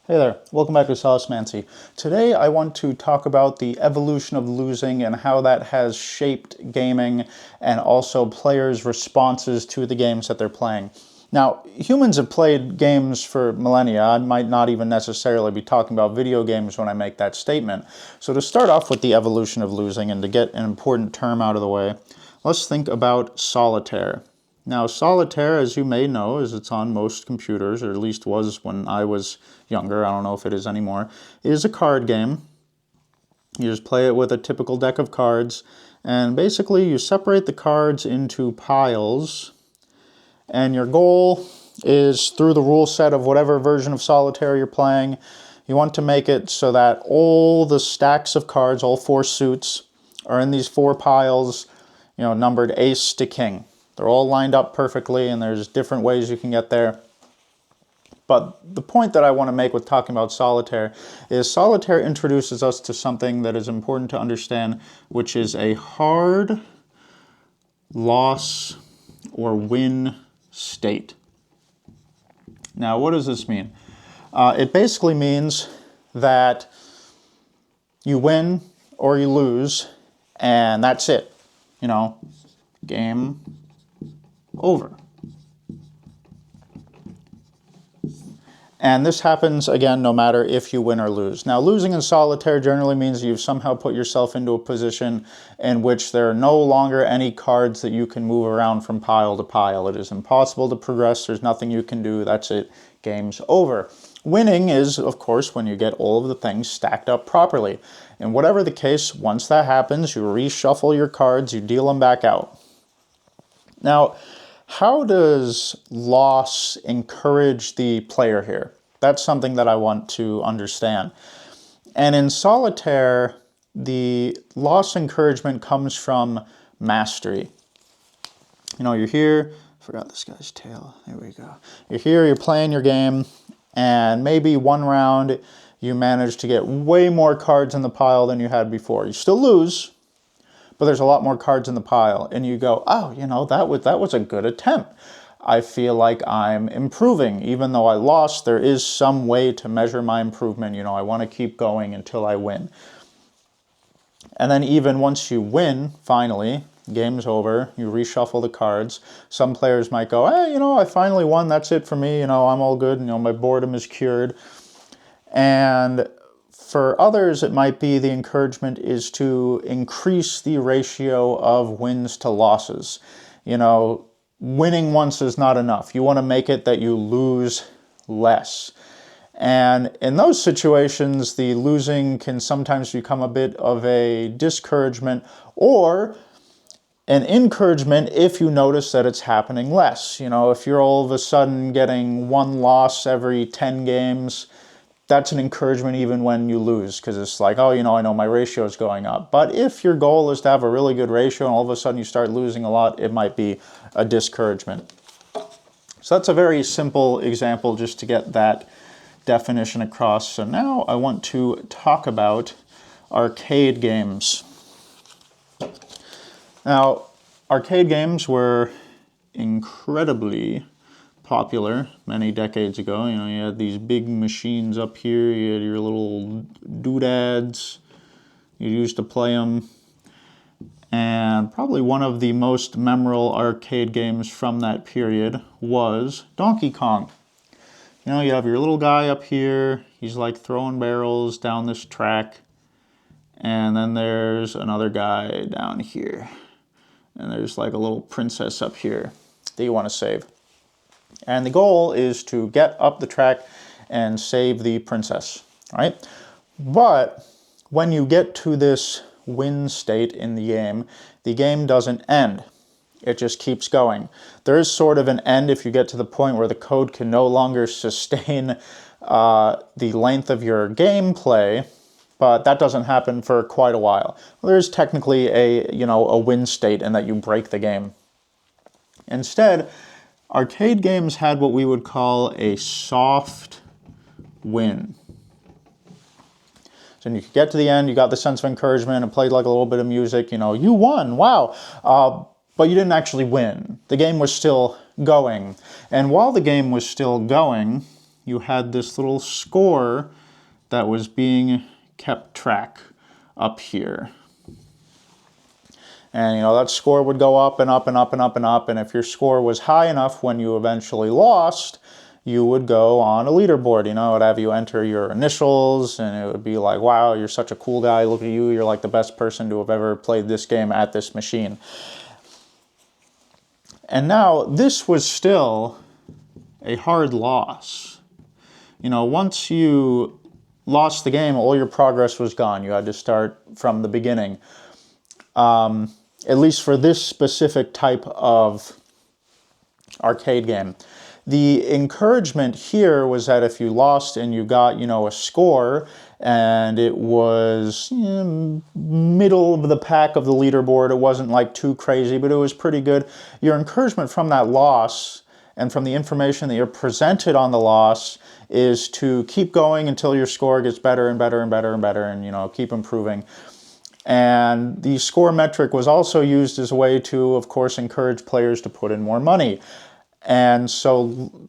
Hey there, welcome back to Saucemancy. Today I want to talk about the evolution of losing and how that has shaped gaming and also players' responses to the games that they're playing. Now, humans have played games for millennia. I might not even necessarily be talking about video games when I make that statement. So to start off with the evolution of losing and to get an important term out of the way, let's think about solitaire. Now, solitaire, as you may know, as it's on most computers, or at least was when I was younger, I don't know if it is anymore, is a card game. You just play it with a typical deck of cards, and basically you separate the cards into piles, and your goal is, through the rule set of whatever version of solitaire you're playing, you want to make it so that all the stacks of cards, all four suits, are in these four piles, numbered ace to king. They're all lined up perfectly, and there's different ways you can get there. But the point that I want to make with talking about solitaire is solitaire introduces us to something that is important to understand, which is a hard loss or win state. Now, what does this mean? It basically means that you win or you lose, and that's it. Game over. And this happens, again, no matter if you win or lose. Now, losing in solitaire generally means you've somehow put yourself into a position in which there are no longer any cards that you can move around from pile to pile. It is impossible to progress. There's nothing you can do. That's it. Game's over. Winning is, of course, when you get all of the things stacked up properly. And whatever the case, once that happens, you reshuffle your cards, you deal them back out. Now, how does loss encourage the player here? That's something that I want to understand. And in solitaire, the loss encouragement comes from mastery. You're here, I forgot this guy's tail, there we go. You're here, you're playing your game, and maybe one round you manage to get way more cards in the pile than you had before. You still lose, but there's a lot more cards in the pile, and you go, oh, that was a good attempt. I feel like I'm improving. Even though I lost, there is some way to measure my improvement. I want to keep going until I win. And then even once you win, finally, game's over, you reshuffle the cards. Some players might go, hey, I finally won, that's it for me, I'm all good, my boredom is cured. And for others, it might be the encouragement is to increase the ratio of wins to losses. Winning once is not enough. You want to make it that you lose less. And in those situations, the losing can sometimes become a bit of a discouragement or an encouragement if you notice that it's happening less. If you're all of a sudden getting one loss every 10 games, that's an encouragement even when you lose, because it's like, oh, I know my ratio is going up. But if your goal is to have a really good ratio and all of a sudden you start losing a lot, it might be a discouragement. So that's a very simple example just to get that definition across. So now I want to talk about arcade games. Now, arcade games were incredibly popular many decades ago. You had these big machines up here, you had your little doodads, you used to play them. And probably one of the most memorable arcade games from that period was Donkey Kong. You have your little guy up here, he's like throwing barrels down this track, and then there's another guy down here, and there's like a little princess up here that you want to save. And the goal is to get up the track and save the princess, right? But when you get to this win state in the game doesn't end. It just keeps going. There is sort of an end if you get to the point where the code can no longer sustain the length of your gameplay, but that doesn't happen for quite a while. There's technically a win state in that you break the game. Instead, arcade games had what we would call a soft win. So when you could get to the end, you got the sense of encouragement, it played like a little bit of music, you won, wow. But you didn't actually win. The game was still going. And while the game was still going, you had this little score that was being kept track up here. And, you know, that score would go up and up and up and up and up. And if your score was high enough when you eventually lost, you would go on a leaderboard. You know, it would have you enter your initials, and it would be like, wow, you're such a cool guy. Look at you. You're like the best person to have ever played this game at this machine. And now, this was still a hard loss. You know, once you lost the game, all your progress was gone. You had to start from the beginning. At least for this specific type of arcade game. The encouragement here was that if you lost and you got, you know, a score and it was middle of the pack of the leaderboard, it wasn't like too crazy, but it was pretty good. Your encouragement from that loss and from the information that you're presented on the loss is to keep going until your score gets better and better and better and better, and, you know, keep improving. And the score metric was also used as a way to, of course, encourage players to put in more money. And so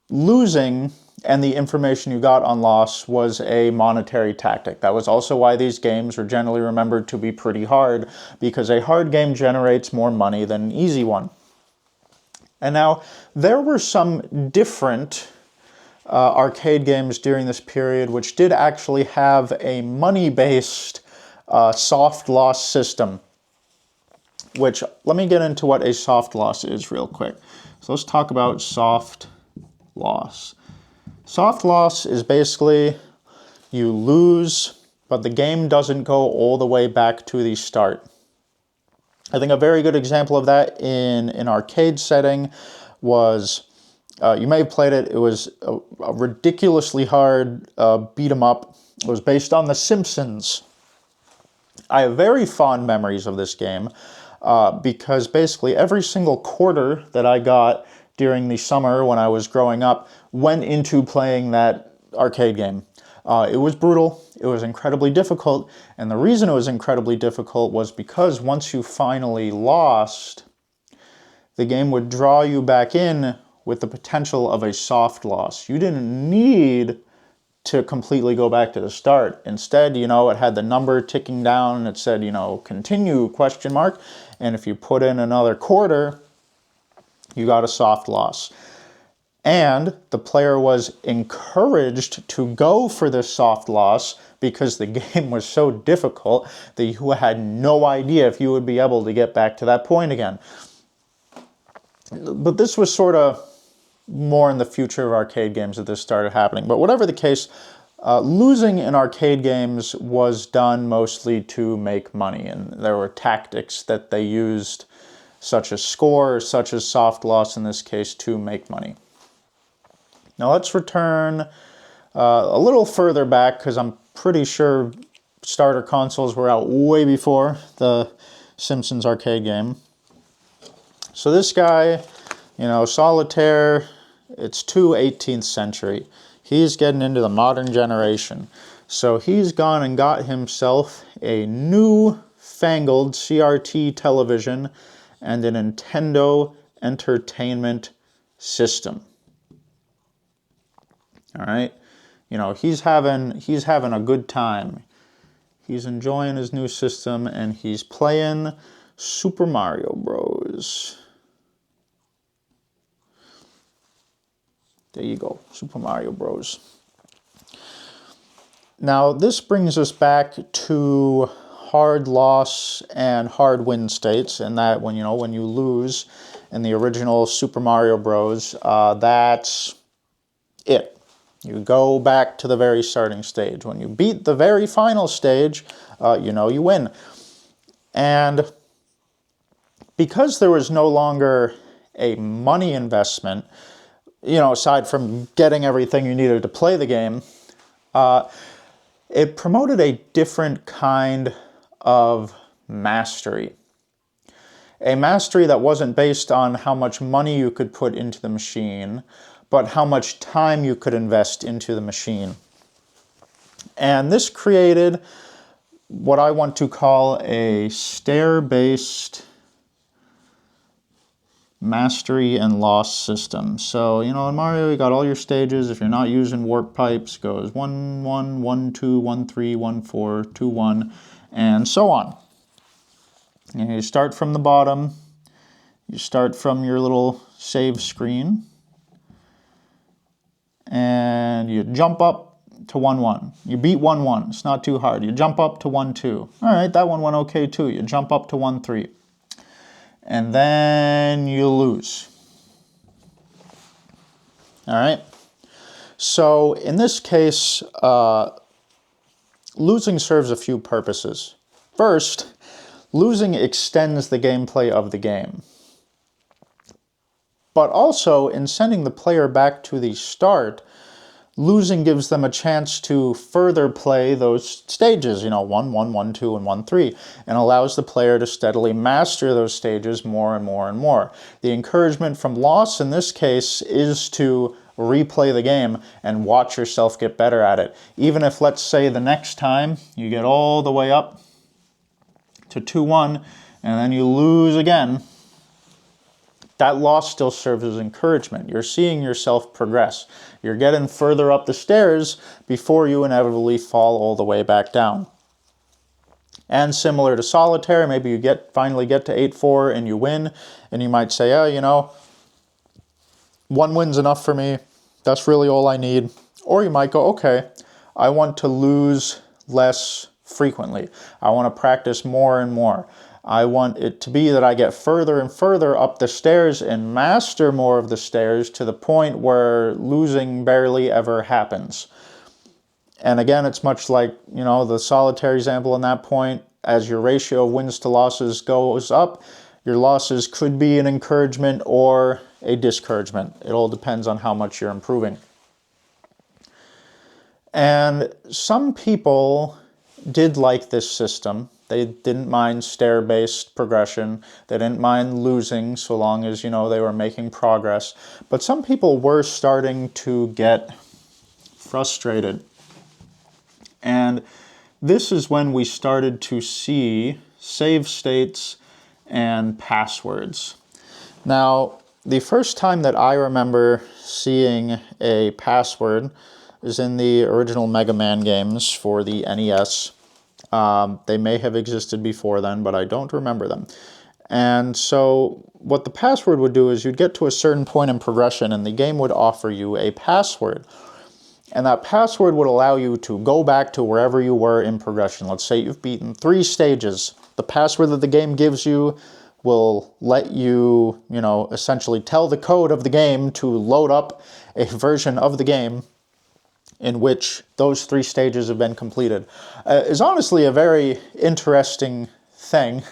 losing and the information you got on loss was a monetary tactic. That was also why these games are generally remembered to be pretty hard, because a hard game generates more money than an easy one. And now, there were some different arcade games during this period which did actually have a money-based soft loss system, which, let me get into what a soft loss is real quick. So let's talk about soft loss. Soft loss is basically you lose, but the game doesn't go all the way back to the start. I think a very good example of that in an arcade setting was, you may have played it, it was a ridiculously hard beat 'em up. It was based on The Simpsons. I have very fond memories of this game because basically every single quarter that I got during the summer when I was growing up went into playing that arcade game. It was brutal, it was incredibly difficult, and the reason it was incredibly difficult was because once you finally lost, the game would draw you back in with the potential of a soft loss. You didn't need to completely go back to the start. Instead, you know, it had the number ticking down and it said, you know, continue, question mark. And if you put in another quarter, you got a soft loss. And the player was encouraged to go for this soft loss because the game was so difficult that you had no idea if you would be able to get back to that point again. But this was sort of more in the future of arcade games that this started happening. But whatever the case, losing in arcade games was done mostly to make money, and there were tactics that they used, such as score, such as soft loss in this case, to make money. Now let's return a little further back, because I'm pretty sure starter consoles were out way before the Simpsons arcade game. So this guy, you know, Solitaire, it's too 18th century. He's getting into the modern generation. So he's gone and got himself a new fangled CRT television and a Nintendo Entertainment System. All right, you know, he's having a good time. He's enjoying his new system and he's playing Super Mario Bros. There you go, Super Mario Bros. Now, this brings us back to hard loss and hard win states, and that when you lose in the original Super Mario Bros, that's it. You go back to the very starting stage. When you beat the very final stage, you win. And because there was no longer a money investment, aside from getting everything you needed to play the game, it promoted a different kind of mastery. A mastery that wasn't based on how much money you could put into the machine, but how much time you could invest into the machine. And this created what I want to call a stair-based Mastery and loss system. So, you know, in Mario, you got all your stages. If you're not using warp pipes, goes 1, 1, 1, 2, 1, 3, 1, 4, 2, 1, and so on. And you start from the bottom. You start from your little save screen. And you jump up to 1, 1. You beat 1, 1. It's not too hard. You jump up to 1, 2. All right, that one went okay too. You jump up to 1, 3. And then you lose. All right. So in this case, losing serves a few purposes. First, losing extends the gameplay of the game. But also, in sending the player back to the start, losing gives them a chance to further play those stages, you know, 1, 1, 1, 2, and 1, 3, and allows the player to steadily master those stages more and more and more. The encouragement from loss in this case is to replay the game and watch yourself get better at it. Even if, let's say, the next time you get all the way up to 2, 1, and then you lose again, that loss still serves as encouragement. You're seeing yourself progress. You're getting further up the stairs before you inevitably fall all the way back down. And similar to solitaire, maybe you finally get to 8-4 and you win, and you might say, oh, you know, 1 win's enough for me. That's really all I need. Or you might go, okay, I want to lose less frequently. I want to practice more and more. I want it to be that I get further and further up the stairs and master more of the stairs to the point where losing barely ever happens. And again, it's much like, you know, the solitaire example in that point. As your ratio of wins to losses goes up, your losses could be an encouragement or a discouragement. It all depends on how much you're improving. And some people did like this system. They didn't mind stair-based progression. They didn't mind losing so long as, you know, they were making progress. But some people were starting to get frustrated. And this is when we started to see save states and passwords. Now, the first time that I remember seeing a password is in the original Mega Man games for the NES. They may have existed before then, but I don't remember them. And so what the password would do is you'd get to a certain point in progression and the game would offer you a password. And that password would allow you to go back to wherever you were in progression. Let's say you've beaten 3 stages. The password that the game gives you will let you, you know, essentially tell the code of the game to load up a version of the game in which those 3 stages have been completed. Is honestly a very interesting thing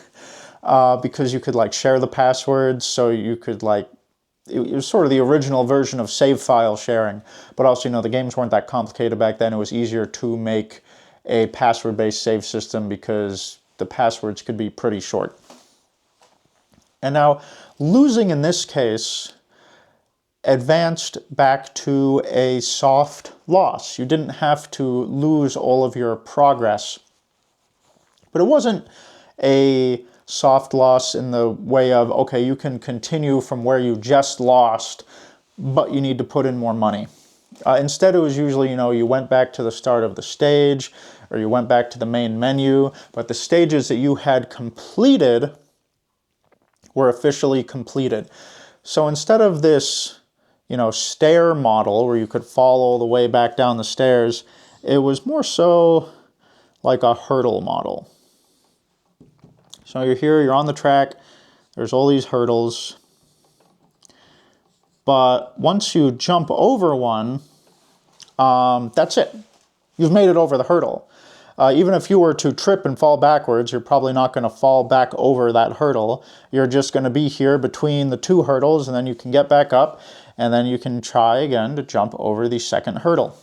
because you could like share the passwords, so you could like, it was sort of the original version of save file sharing, but also, you know, the games weren't that complicated back then. It was easier to make a password-based save system because the passwords could be pretty short. And now, losing in this case advanced back to a soft loss. You didn't have to lose all of your progress. But it wasn't a soft loss in the way of, okay, you can continue from where you just lost, but you need to put in more money. Instead, it was usually, you know, you went back to the start of the stage, or you went back to the main menu, but the stages that you had completed were officially completed. So instead of this, you know, stair model where you could fall all the way back down the stairs, it was more so like a hurdle model. So you're here, you're on the track, there's all these hurdles, but once you jump over one, that's it. You've made it over the hurdle. Even if you were to trip and fall backwards, you're probably not going to fall back over that hurdle. You're just going to be here between the 2 hurdles, and then you can get back up, and then you can try again to jump over the second hurdle.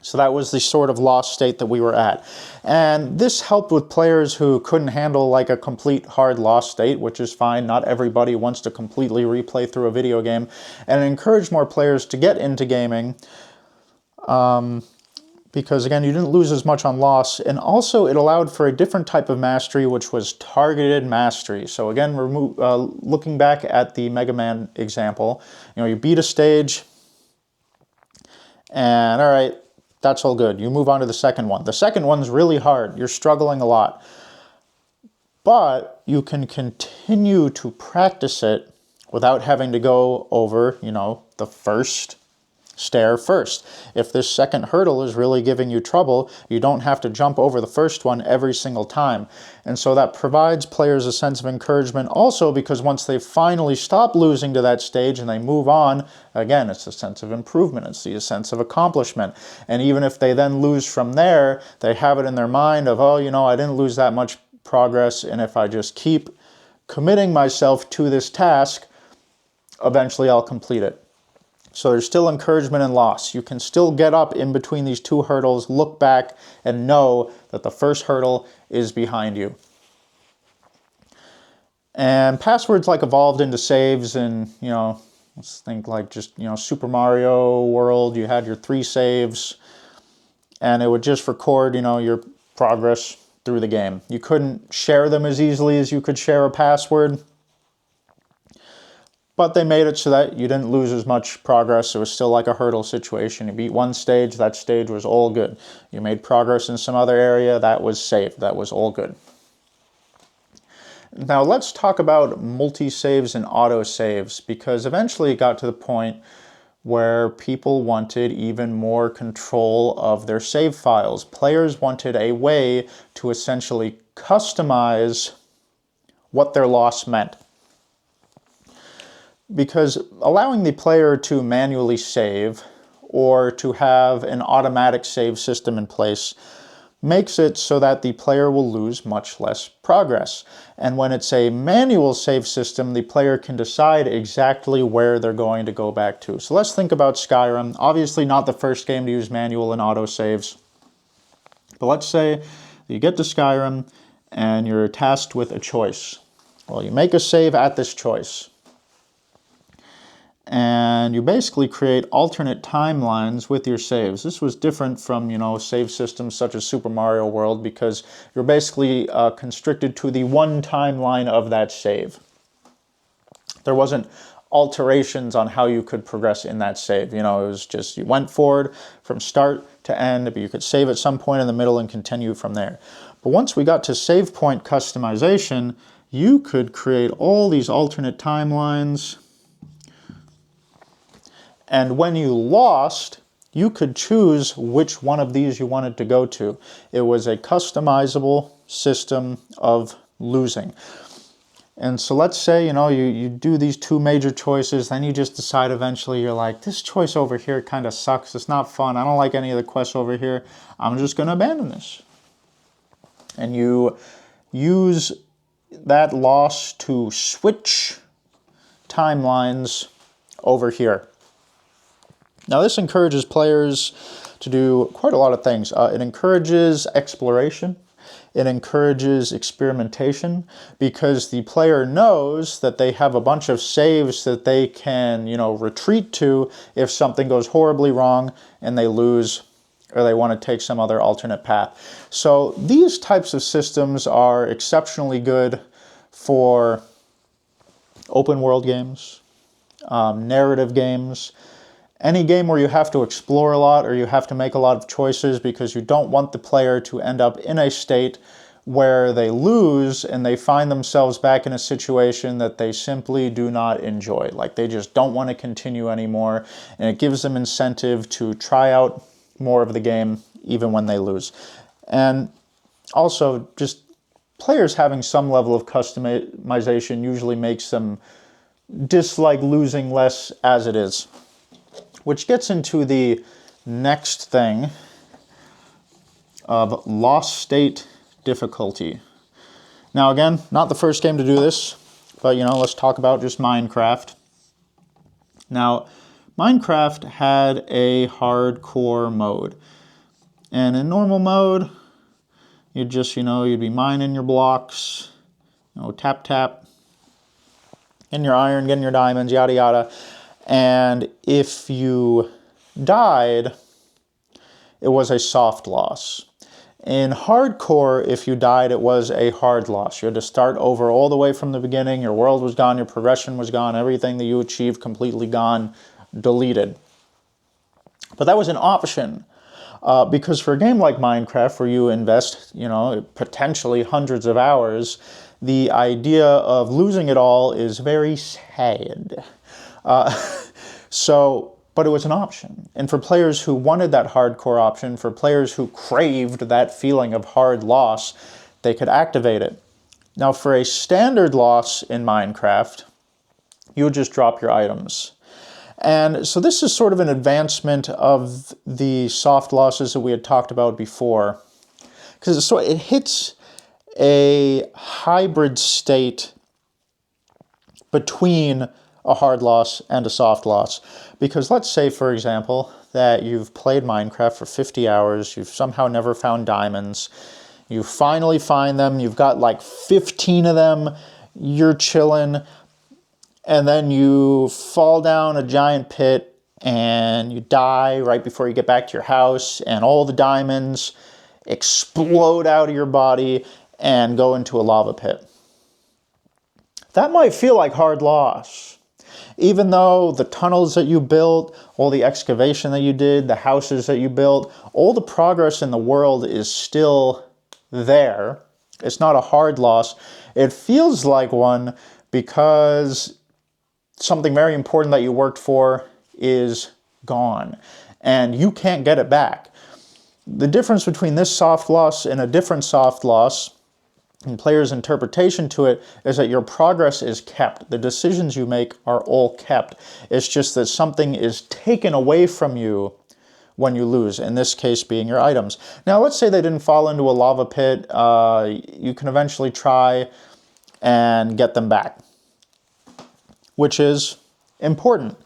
So that was the sort of lost state that we were at. And this helped with players who couldn't handle like a complete hard lost state, which is fine. Not everybody wants to completely replay through a video game. And it encouraged more players to get into gaming because again, you didn't lose as much on loss, and also it allowed for a different type of mastery, which was targeted mastery. So again, looking back at the Mega Man example, you beat a stage, and all right, that's all good. You move on to the second one. The second one's really hard. You're struggling a lot. But you can continue to practice it without having to go over, the first stair first. If this second hurdle is really giving you trouble, you don't have to jump over the first one every single time. And so that provides players a sense of encouragement also, because once they finally stop losing to that stage and they move on, again, it's a sense of improvement. It's a sense of accomplishment. And even if they then lose from there, they have it in their mind of, oh, I didn't lose that much progress, and if I just keep committing myself to this task, eventually I'll complete it. So there's still encouragement and loss. You can still get up in between these two hurdles, look back, and know that the first hurdle is behind you. And passwords evolved into saves, and let's think just Super Mario World. You had your 3 saves, and it would just record your progress through the game. You couldn't share them as easily as you could share a password, but they made it so that you didn't lose as much progress. It was still like a hurdle situation. You beat one stage, that stage was all good. You made progress in some other area, that was saved, that was all good. Now let's talk about multi-saves and auto-saves, because eventually it got to the point where people wanted even more control of their save files. Players wanted a way to essentially customize what their loss meant. Because allowing the player to manually save or to have an automatic save system in place makes it so that the player will lose much less progress. And when it's a manual save system, the player can decide exactly where they're going to go back to. So let's think about Skyrim. Obviously not the first game to use manual and auto saves. But let's say you get to Skyrim and you're tasked with a choice. Well, you make a save at this choice. And you basically create alternate timelines with your saves. This was different from, save systems such as Super Mario World, because you're basically constricted to the one timeline of that save. There wasn't alterations on how you could progress in that save. It was just you went forward from start to end, but you could save at some point in the middle and continue from there. But once we got to save point customization, you could create all these alternate timelines. And when you lost, you could choose which one of these you wanted to go to. It was a customizable system of losing. And so let's say, you do these 2 major choices, then you just decide eventually, you're like, this choice over here kind of sucks, it's not fun, I don't like any of the quests over here, I'm just going to abandon this. And you use that loss to switch timelines over here. Now this encourages players to do quite a lot of things. It encourages exploration. It encourages experimentation, because the player knows that they have a bunch of saves that they can, retreat to if something goes horribly wrong and they lose or they want to take some other alternate path. So these types of systems are exceptionally good for open world games, narrative games, any game where you have to explore a lot or you have to make a lot of choices, because you don't want the player to end up in a state where they lose and they find themselves back in a situation that they simply do not enjoy. Like they just don't want to continue anymore, and it gives them incentive to try out more of the game even when they lose. And also, just players having some level of customization usually makes them dislike losing less as it is. Which gets into the next thing of lost state difficulty. Now again, not the first game to do this, but let's talk about just Minecraft. Now, Minecraft had a hardcore mode. And in normal mode, you'd just, you'd be mining your blocks, tap, tap, getting your iron, getting your diamonds, yada, yada. And if you died, it was a soft loss. In hardcore, if you died, it was a hard loss. You had to start over all the way from the beginning. Your world was gone, your progression was gone, everything that you achieved completely gone, deleted. But that was an option. Because for a game like Minecraft, where you invest, potentially hundreds of hours, the idea of losing it all is very sad. But it was an option. And for players who wanted that hardcore option, for players who craved that feeling of hard loss, they could activate it. Now, for a standard loss in Minecraft, you would just drop your items. And so this is sort of an advancement of the soft losses that we had talked about before. Because it hits a hybrid state between a hard loss and a soft loss. Because let's say, for example, that you've played Minecraft for 50 hours, you've somehow never found diamonds, you finally find them, you've got like 15 of them, you're chilling, and then you fall down a giant pit and you die right before you get back to your house, and all the diamonds explode out of your body and go into a lava pit. That might feel like hard loss. Even though the tunnels that you built, all the excavation that you did, the houses that you built, all the progress in the world is still there. It's not a hard loss. It feels like one because something very important that you worked for is gone, and you can't get it back. The difference between this soft loss and a different soft loss, and players' interpretation to it, is that your progress is kept. The decisions you make are all kept. It's just that something is taken away from you when you lose, in this case being your items. Now, let's say they didn't fall into a lava pit. You can eventually try and get them back, which is important.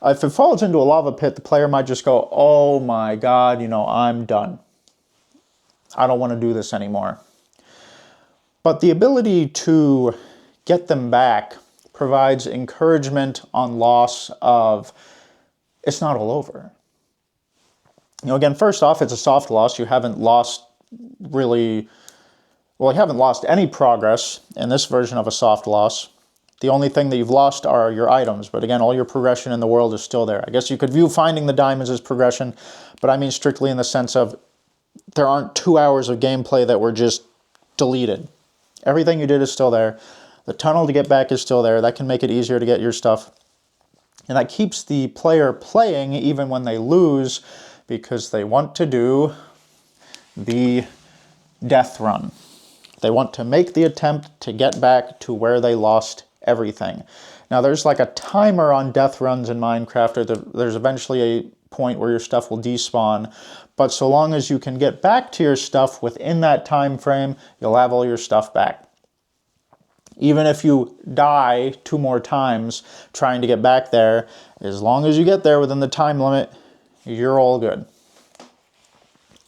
If it falls into a lava pit, the player might just go, oh my God, I'm done. I don't want to do this anymore. But the ability to get them back provides encouragement on loss of, it's not all over. Again, first off, it's a soft loss. You haven't lost you haven't lost any progress in this version of a soft loss. The only thing that you've lost are your items, but again, all your progression in the world is still there. I guess you could view finding the diamonds as progression, but I mean strictly in the sense of there aren't 2 hours of gameplay that were just deleted. Everything you did is still there. The tunnel to get back is still there. That can make it easier to get your stuff. And that keeps the player playing even when they lose, because they want to do the death run. They want to make the attempt to get back to where they lost everything. Now, there's like a timer on death runs in Minecraft, or there's eventually a point where your stuff will despawn, but so long as you can get back to your stuff within that time frame, you'll have all your stuff back. Even if you die 2 more times trying to get back there, as long as you get there within the time limit, you're all good.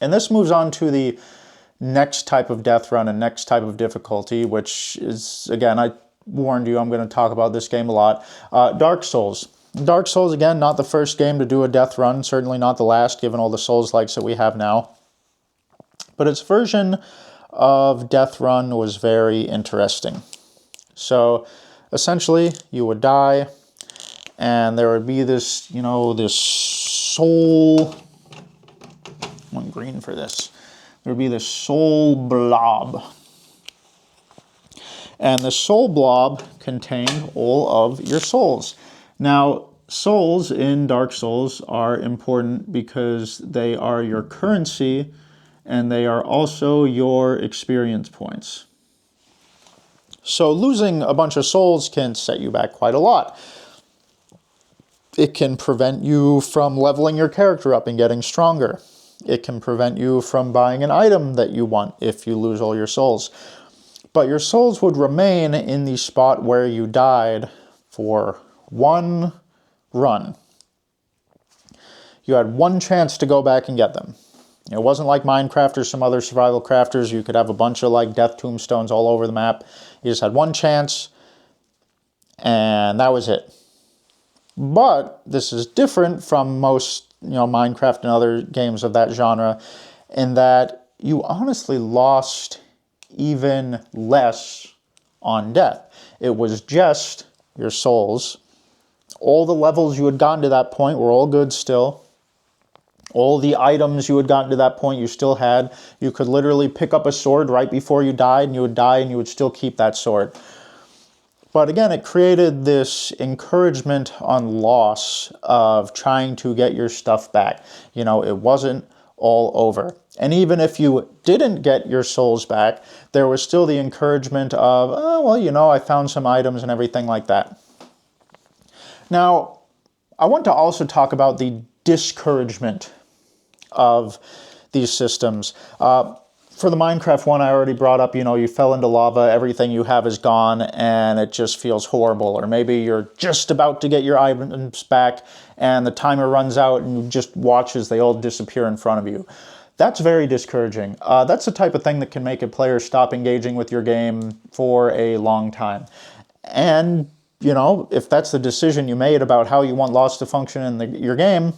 And this moves on to the next type of death run and next type of difficulty, which is, again, I warned you I'm going to talk about this game a lot. Dark Souls. Dark Souls, again, not the first game to do a death run, certainly not the last, given all the Souls-likes that we have now. But its version of death run was very interesting. So, essentially, you would die, and there would be this, this soul, I want green for this, there would be this soul blob. And the soul blob contained all of your souls. Now, souls in Dark Souls are important because they are your currency and they are also your experience points. So losing a bunch of souls can set you back quite a lot. It can prevent you from leveling your character up and getting stronger. It can prevent you from buying an item that you want if you lose all your souls. But your souls would remain in the spot where you died for one run. You had one chance to go back and get them. It wasn't like Minecraft or some other survival crafters. You could have a bunch of like death tombstones all over the map. You just had one chance, and that was it. But this is different from most Minecraft and other games of that genre, in that you honestly lost even less on death. It was just your souls. All the levels you had gotten to that point were all good still. All the items you had gotten to that point you still had. You could literally pick up a sword right before you died, and you would die and you would still keep that sword. But again, it created this encouragement on loss of trying to get your stuff back. It wasn't all over. And even if you didn't get your souls back, there was still the encouragement of, oh, well, I found some items and everything like that. Now, I want to also talk about the discouragement of these systems. For the Minecraft one, I already brought up, you fell into lava, everything you have is gone, and it just feels horrible. Or maybe you're just about to get your items back, and the timer runs out, and you just watch as they all disappear in front of you. That's very discouraging. That's the type of thing that can make a player stop engaging with your game for a long time. And, if that's the decision you made about how you want loss to function in your game,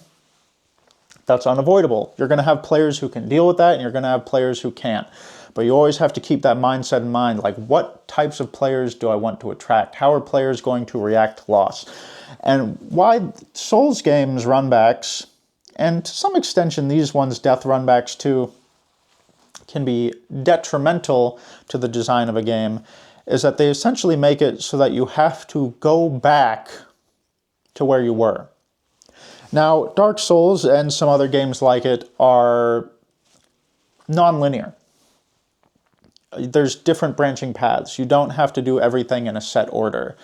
that's unavoidable. You're going to have players who can deal with that, and you're going to have players who can't. But you always have to keep that mindset in mind, like, what types of players do I want to attract? How are players going to react to loss? And why Souls games runbacks, and to some extension these ones, death runbacks too, can be detrimental to the design of a game, is that they essentially make it so that you have to go back to where you were. Now, Dark Souls and some other games like it are non-linear. There's different branching paths. You don't have to do everything in a set order.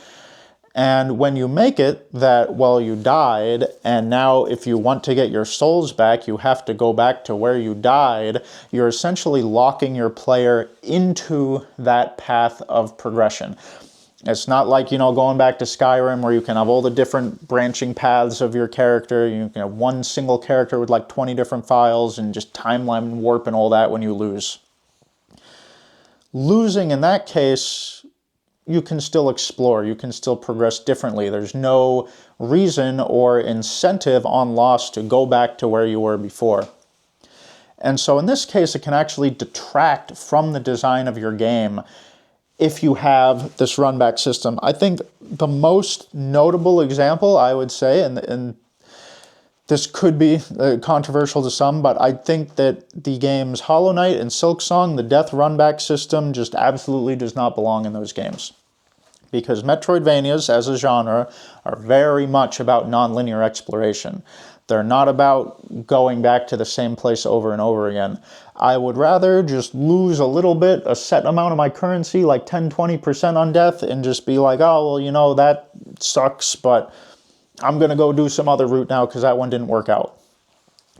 And when you make it that, well, you died, and now if you want to get your souls back, you have to go back to where you died, you're essentially locking your player into that path of progression. It's not like, going back to Skyrim where you can have all the different branching paths of your character. You can have one single character with like 20 different files and just timeline warp and all that when you lose. Losing in that case, you can still explore. You can still progress differently. There's no reason or incentive on loss to go back to where you were before. And so in this case, it can actually detract from the design of your game if you have this runback system. I think the most notable example, I would say, and this could be controversial to some, but I think that the games Hollow Knight and Silksong, the death runback system just absolutely does not belong in those games. Because Metroidvanias, as a genre, are very much about non-linear exploration. They're not about going back to the same place over and over again. I would rather just lose a little bit, a set amount of my currency, like 10-20% on death, and just be like, oh, well, that sucks, but I'm going to go do some other route now because that one didn't work out.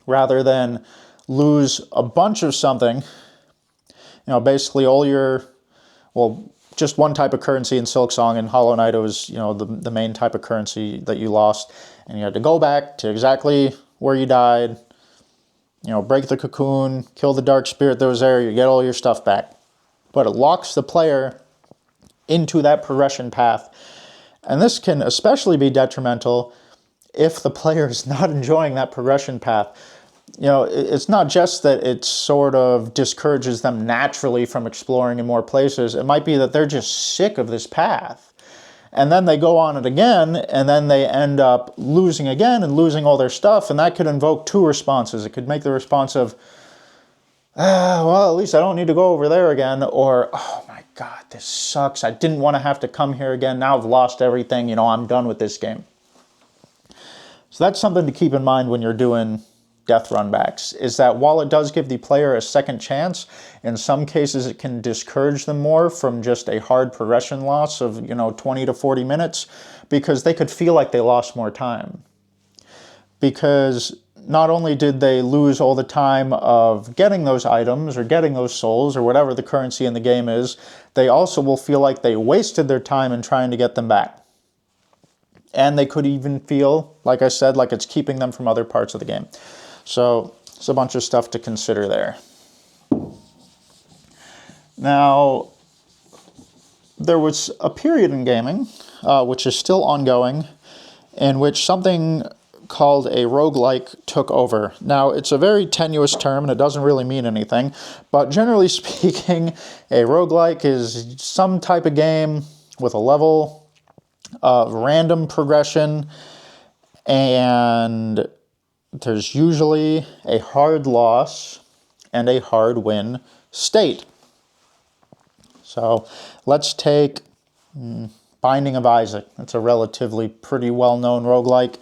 Rather than lose a bunch of something, basically all your, just one type of currency in Silksong. And Hollow Knight, it was, the main type of currency that you lost. And you had to go back to exactly where you died, break the cocoon, kill the dark spirit that was there, you get all your stuff back. But it locks the player into that progression path. And this can especially be detrimental if the player is not enjoying that progression path. It's not just that it sort of discourages them naturally from exploring in more places. It might be that they're just sick of this path. And then they go on it again, and then they end up losing again and losing all their stuff, and that could invoke two responses. It could make the response of, well, at least I don't need to go over there again, or, oh my God, this sucks. I didn't want to have to come here again. Now I've lost everything. I'm done with this game. So that's something to keep in mind when you're doing death runbacks, is that while it does give the player a second chance, in some cases it can discourage them more from just a hard progression loss of 20 to 40 minutes, because they could feel like they lost more time. Because not only did they lose all the time of getting those items or getting those souls or whatever the currency in the game is, they also will feel like they wasted their time in trying to get them back. And they could even feel, like I said, like it's keeping them from other parts of the game. So it's a bunch of stuff to consider there. Now, there was a period in gaming, which is still ongoing, in which something called a roguelike took over. Now, it's a very tenuous term and it doesn't really mean anything, but generally speaking, a roguelike is some type of game with a level of random progression, and there's usually a hard loss and a hard win state. So let's take Binding of Isaac. It's a relatively pretty well-known roguelike.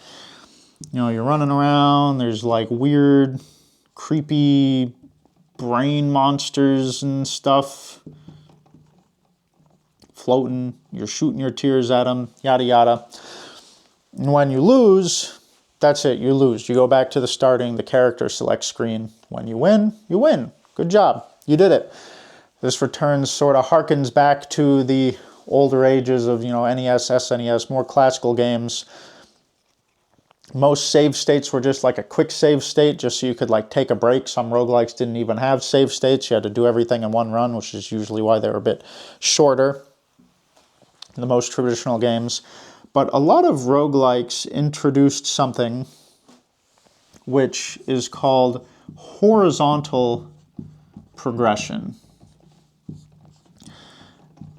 You know, you're running around, there's like weird, creepy brain monsters and stuff floating. You're shooting your tears at them, yada yada. And when you lose, that's it, you lose. You go back to the character select screen. When you win, you win. Good job, you did it. This returns, sort of harkens back to the older ages of, NES, SNES, more classical games. Most save states were just like a quick save state, just so you could like take a break. Some roguelikes didn't even have save states. You had to do everything in one run, which is usually why they were a bit shorter than the most traditional games. But a lot of roguelikes introduced something which is called horizontal progression.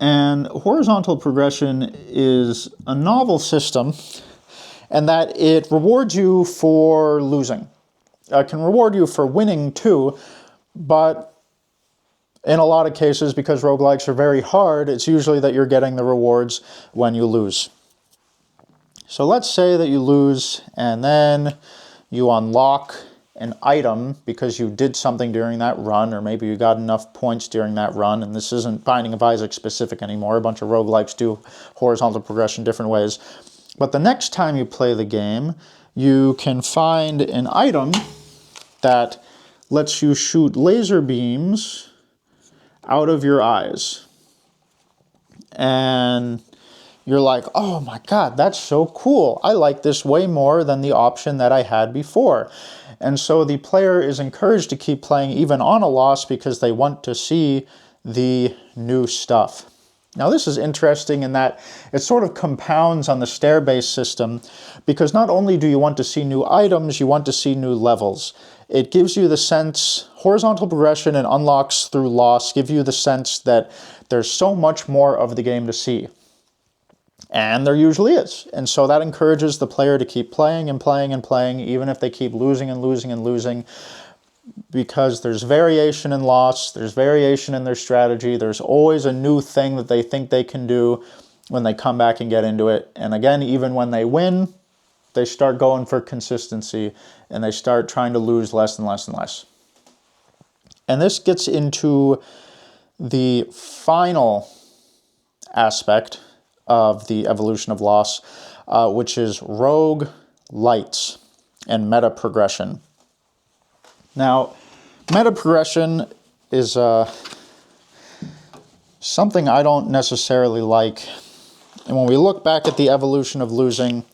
And horizontal progression is a novel system, and that it rewards you for losing. It can reward you for winning too, but in a lot of cases, because roguelikes are very hard, it's usually that you're getting the rewards when you lose. So let's say that you lose, and then you unlock an item because you did something during that run, or maybe you got enough points during that run, and this isn't Binding of Isaac specific anymore. A bunch of roguelikes do horizontal progression different ways. But the next time you play the game, you can find an item that lets you shoot laser beams out of your eyes. And you're like, oh my god, that's so cool. I like this way more than the option that I had before. And so the player is encouraged to keep playing even on a loss because they want to see the new stuff. Now this is interesting in that it sort of compounds on the stair-based system, because not only do you want to see new items, you want to see new levels. It gives you the sense, horizontal progression and unlocks through loss give you the sense that there's so much more of the game to see. And there usually is. And so that encourages the player to keep playing and playing and playing, even if they keep losing and losing and losing, because there's variation in loss, there's variation in their strategy, there's always a new thing that they think they can do when they come back and get into it. And again, even when they win, they start going for consistency, and they start trying to lose less and less and less. And this gets into the final aspect of the evolution of loss, which is roguelites and meta progression. Now, meta progression is something I don't necessarily like. And when we look back at the evolution of losing,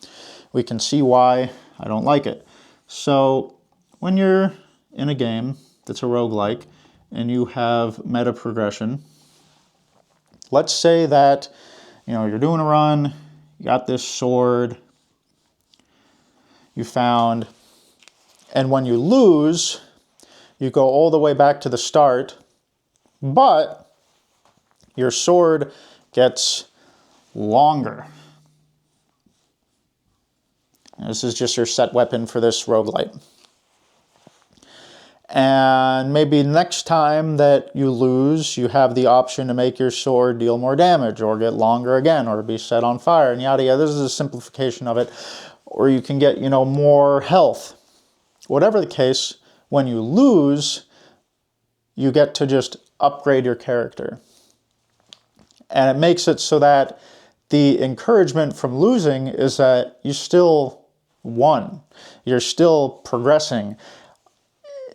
we can see why I don't like it. So when you're in a game that's a roguelike and you have meta progression, let's say that you're doing a run, you got this sword you found, and when you lose, you go all the way back to the start, but your sword gets longer. This is just your set weapon for this roguelite. And maybe next time that you lose, you have the option to make your sword deal more damage, or get longer again, or be set on fire, and yada yada. This is a simplification of it. Or you can get, more health. Whatever the case, when you lose, you get to just upgrade your character. And it makes it so that the encouragement from losing is that you still won. You're still progressing.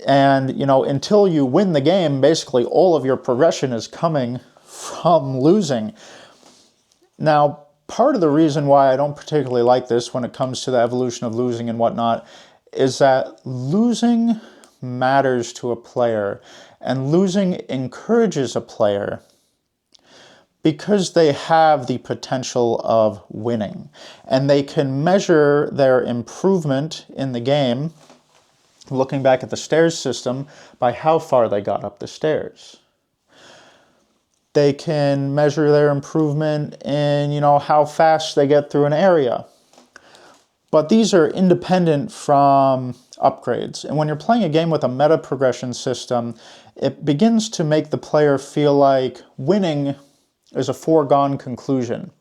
And, until you win the game, basically all of your progression is coming from losing. Now, part of the reason why I don't particularly like this when it comes to the evolution of losing and whatnot is that losing matters to a player, and losing encourages a player. because they have the potential of winning. And they can measure their improvement in the game, looking back at the stairs system, by how far they got up the stairs. They can measure their improvement in, how fast they get through an area. But these are independent from upgrades. And when you're playing a game with a meta progression system, it begins to make the player feel like winning is a foregone conclusion.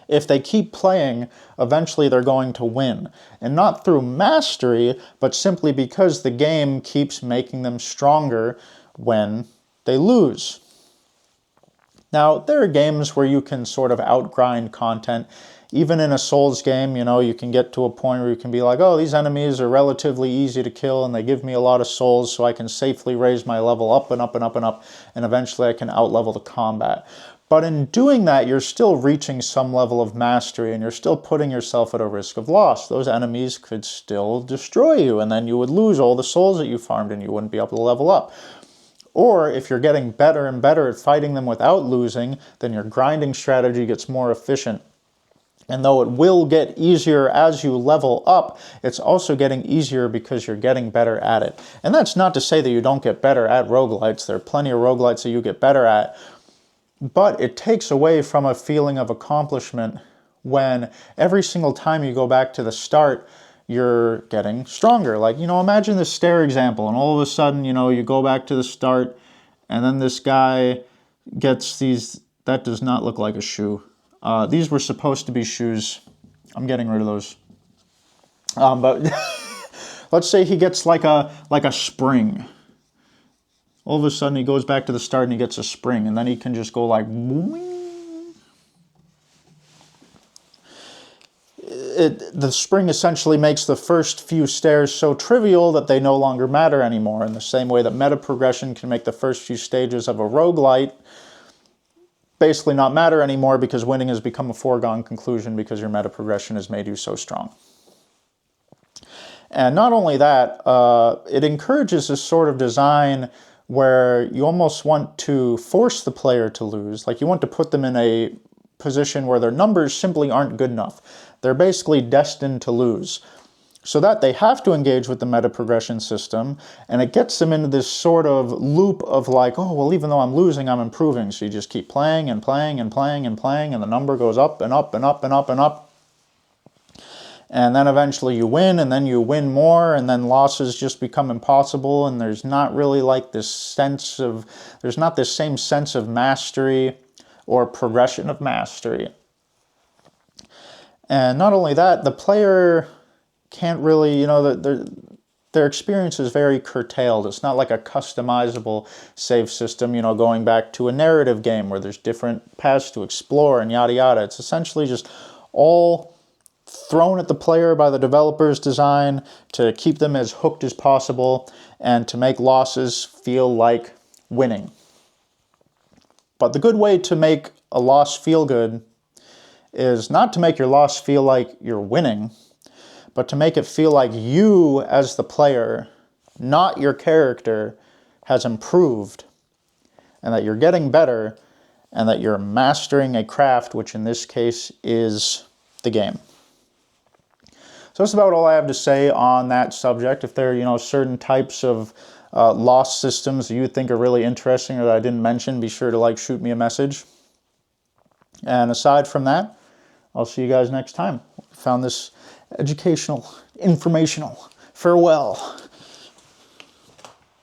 If they keep playing, eventually they're going to win. And not through mastery, but simply because the game keeps making them stronger when they lose. Now, there are games where you can sort of outgrind content. Even in a Souls game, you can get to a point where you can be like, oh, these enemies are relatively easy to kill and they give me a lot of souls, so I can safely raise my level up and up and up and up, and eventually I can outlevel the combat. But in doing that, you're still reaching some level of mastery and you're still putting yourself at a risk of loss. Those enemies could still destroy you, and then you would lose all the souls that you farmed and you wouldn't be able to level up. Or if you're getting better and better at fighting them without losing, then your grinding strategy gets more efficient. And though it will get easier as you level up, it's also getting easier because you're getting better at it. And that's not to say that you don't get better at roguelites. There are plenty of roguelites that you get better at. But it takes away from a feeling of accomplishment when every single time you go back to the start, you're getting stronger. Like, imagine the stair example, and all of a sudden, you go back to the start, and then this guy gets these. That does not look like a shoe. These were supposed to be shoes. I'm getting rid of those. But let's say he gets like a spring. All of a sudden he goes back to the start and he gets a spring, and then he can just go like boing. The spring essentially makes the first few stairs so trivial that they no longer matter anymore, in the same way that meta progression can make the first few stages of a roguelite basically not matter anymore because winning has become a foregone conclusion because your meta progression has made you so strong. And not only that, it encourages this sort of design where you almost want to force the player to lose. Like, you want to put them in a position where their numbers simply aren't good enough. They're basically destined to lose. So that they have to engage with the meta progression system, and it gets them into this sort of loop of like, oh, well, even though I'm losing, I'm improving. So you just keep playing and playing and playing and playing, and the number goes up and up and up and up and up. And then eventually you win, and then you win more, and then losses just become impossible, and there's not really like this sense of, there's not this same sense of mastery or progression of mastery. And not only that, the player can't really, their experience is very curtailed. It's not like a customizable save system, going back to a narrative game where there's different paths to explore and yada yada. It's essentially just all thrown at the player by the developer's design to keep them as hooked as possible and to make losses feel like winning. But the good way to make a loss feel good is not to make your loss feel like you're winning, but to make it feel like you as the player, not your character, has improved, and that you're getting better, and that you're mastering a craft, which in this case is the game. So that's about all I have to say on that subject. If there are, certain types of loss systems that you think are really interesting or that I didn't mention, be sure to shoot me a message. And aside from that, I'll see you guys next time. Found this educational, informational. Farewell.